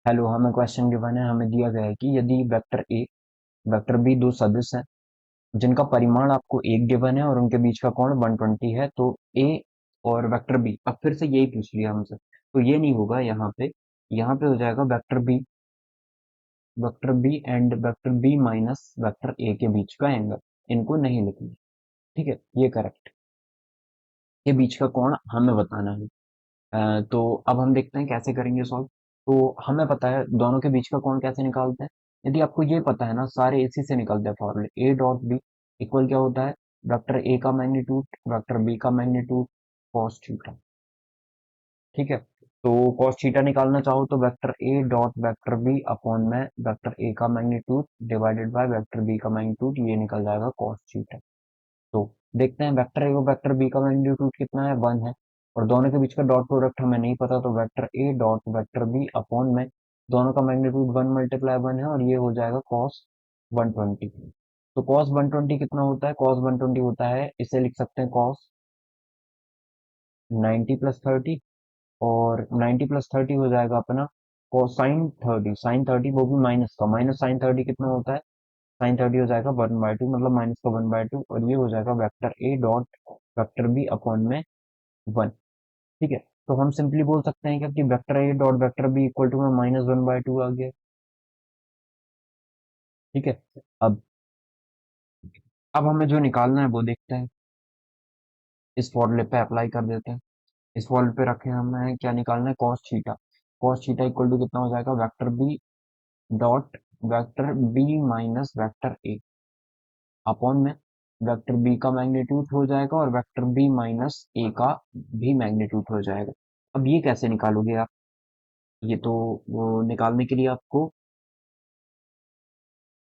Hello, हमें question given है। हमें दिया गया है कि यदि वेक्टर ए वेक्टर बी दो सदिश हैं जिनका परिमाण आपको एक गिवन है और उनके बीच का कोण 120 है, तो ए और वेक्टर बी, अब फिर से यही पूछ लिया हमसे, तो ये नहीं होगा। यहाँ पे हो जाएगा vector B and vector B minus vector A के बीच का एंगल। इनको नहीं लिखना। ठीक है, ये करेक्ट। के बीच का कोण हमें बताना है। तो अब हम देखते हैं कैसे करेंगे सॉल्व। तो हमें पता है दोनों के बीच का कोण कैसे निकालते हैं। यदि आपको ये पता है ना, सारे इसी से निकलते हैं फॉर्मूले। ए डॉट बी इक्वल क्या होता है, वेक्टर ए का मैग्नीट्यूड वेक्टर बी का मैग्नीट्यूड कॉस थीटा। ठीक है, तो कॉस थीटा निकालना चाहो तो vector A dot vector B upon में वेक्टर ए का magnitude divided by vector B का मैग्नीट्यूड, ये निकल जाएगा कॉस थीटा। तो देखते हैं वेक्टर ए और वेक्टर बी का मैग्नीट्यूड कितना है, 1 है। और दोनों के बीच का डॉट प्रोडक्ट हमें नहीं पता, तो vector A dot vector B upon में दोनों का मैग्नीट्यूड 1 मल्टीप्लाई 1 है और ये हो जाएगा कॉस 120। तो कॉस 120 कितना होता है, कॉस 120 होता है, इसे लिख सकते हैं कॉस 90 प्लस 30। और 90 प्लस 30 हो जाएगा अपना कोसाइन 30। साइन 30 वो भी माइनस का, माइनस साइन 30 कितना होता है, साइन 30 हो जाएगा 1/2, मतलब माइनस का 1/2, और ये हो जाएगा vector A dot vector B upon में 1। ठीक है, तो हम सिंपली बोल सकते हैं कि vector A dot vector B equal to में -1/2 आ गया। ठीक है, अब अब हमें जो निकालना है वो देखते हैं। इस फॉर्मूले पे अप्लाई कर देते हैं। इस फॉर्मूले पे रखे हमें क्या निकालना है, cos theta. Cos theta equal to कितना हो जाएगा, vector B dot vector B minus vector A upon में वेक्टर बी का मैग्नीट्यूड हो जाएगा और वेक्टर बी माइनस ए का भी मैग्नीट्यूड हो जाएगा। अब ये कैसे निकालोगे आप, ये तो वो निकालने के लिए आपको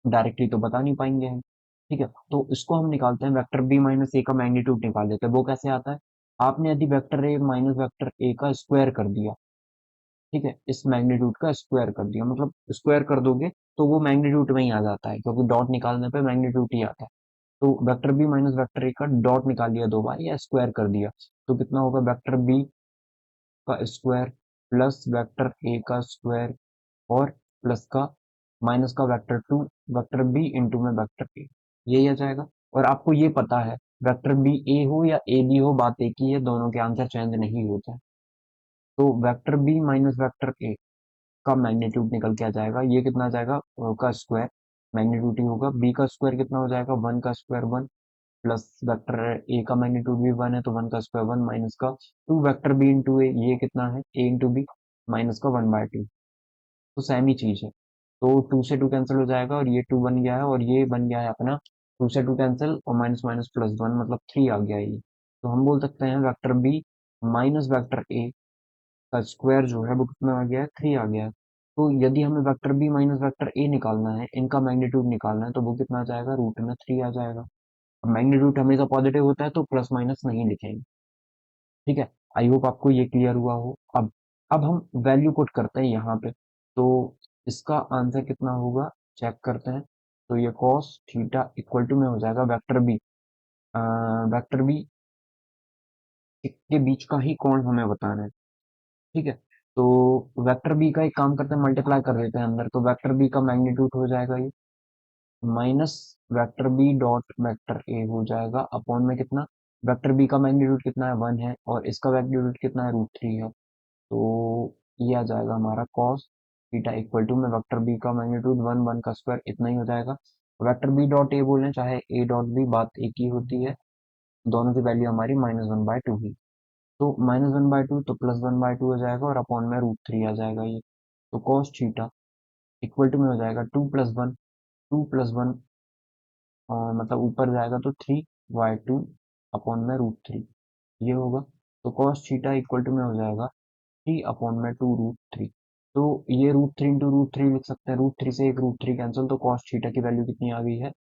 डायरेक्टली तो बता नहीं पाएंगे हम। ठीक है, तो इसको हम निकालते हैं, वेक्टर बी माइनस ए का मैग्नीट्यूड निकाल देते हैं। वो कैसे आता है, आपने यदि vector A minus vector A का स्क्वायर कर दिया, ठीक है, इस मैग्नीट्यूड का स्क्वायर कर दिया, मतलब स्क्वायर कर दोगे तो वो मैग्नीट्यूड में ही आ जाता है, क्योंकि डॉट निकालने पे मैग्नीट्यूड ही आता है। तो vector B minus vector A का डॉट निकाल लिया दो बार या स्क्वायर कर दिया, तो कितना होगा, वेक्टर बी का स्क्वायर प्लस वेक्टर ए का स्क्वायर और प्लस का माइनस का vector two vector B into में वेक्टर ए, यही आ जाएगा। और आपको ये पता है वेक्टर बी ए हो या ए बी हो, बात एक ही है, दोनों के आंसर चेंज नहीं होते हैं। तो vector B minus vector A का मैग्नीट्यूड निकल के आ जाएगा, ये कितना आ जाएगा, का स्क्वायर मैग्नीट्यूड ही होगा, बी का स्क्वायर कितना हो जाएगा, 1 का स्क्वायर 1 प्लस वेक्टर ए का मैग्नीट्यूड भी 1 है तो 1 का स्क्वायर 1 माइनस का 2 वेक्टर बी इंटू ए, ये कितना है, ए इंटू बी माइनस का 1/2। तो सेम ही चीज है, तो 2 से 2 कैंसिल हो जाएगा और ये 2 बन गया है और ये बन गया है अपना 2 से 2 कैंसिल और माइनस माइनस प्लस 1, मतलब 3 आ गया है ये। तो हम बोल सकते हैं vector B minus vector A का स्क्वायर जो है वो कितना आ गया है, 3 आ गया है। तो यदि हमें vector B minus vector A निकालना है, इनका मैग्नीट्यूड निकालना है, तो वो कितना आ जाएगा, रूट में 3 आ जाएगा। अब मैग्नीट्यूड हमेशा पॉजिटिव होता है तो प्लस माइनस नहीं लिखेंगे। ठीक है, आई होप आपको ये क्लियर हुआ हो। अब हम वैल्यू पुट करते हैं यहाँ पे, तो इसका आंसर कितना होगा चेक करते हैं। तो ये cos थीटा इक्वल टू में हो जाएगा वेक्टर बी के बीच का ही कोण हमें बताना है। ठीक है, तो वेक्टर बी का एक काम करते हैं, मल्टीप्लाई कर देते हैं अंदर, तो वेक्टर बी का मैग्नीट्यूड हो जाएगा ये minus vector B dot vector A हो जाएगा अपॉन में कितना, वेक्टर बी का मैग्नीट्यूड कितना है, 1 है, और इसका मैग्नीट्यूड कितना है, √3 है। तो ये आ जाएगा हमारा cos थीटा इक्वल टू में वेक्टर बी का मैग्नीट्यूड 1 1 का स्क्वायर, इतना ही हो जाएगा। वेक्टर बी डॉट ए बोलें चाहे ए डॉट बी, बात एक ही होती है, दोनों की वैल्यू हमारी -1/2 ही। तो -1/2 तो +1/2 हो जाएगा और अपॉन में √3 आ जाएगा ये। तो cos थीटा इक्वल टू में हो जाएगा 2 + 1 मतलब ऊपर जाएगा तो 3/2 अपॉन में √3, ये होगा। तो cos थीटा इक्वल टू में हो जाएगा 3/2 √3। तो ये √3 इंटू √3 लिख सकते हैं, √3 से एक √3 कैंसिल, तो cos थीटा की वैल्यू कितनी आ गई है,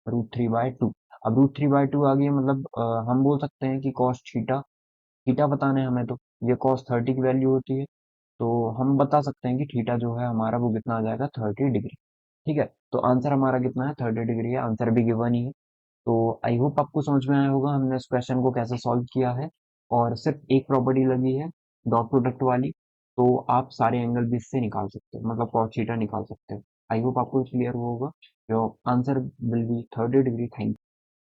√3/2। अब √3/2 आ गई है, मतलब हम बोल सकते हैं कि cos थीटा, थीटा बताना है हमें, तो ये cos 30 की वैल्यू होती है, तो हम बता सकते हैं कि थीटा जो है हमारा वो कितना आ जाएगा, 30 डिग्री। ठीक है, तो आंसर हमारा कितना है, 30 डिग्री है, आंसर भी गिवन ही है। तो आई होप आपको समझ में आया होगा हमने इस क्वेश्चन को कैसे सॉल्व किया है। और सिर्फ एक प्रॉपर्टी लगी है, डॉट प्रोडक्ट वाली, तो आप सारे एंगल भी इससे निकाल सकते हो, मतलब cos थीटा निकाल सकते हो। आई होप आपको क्लियर हुआ होगा। Your answer will be 30 degree. Thank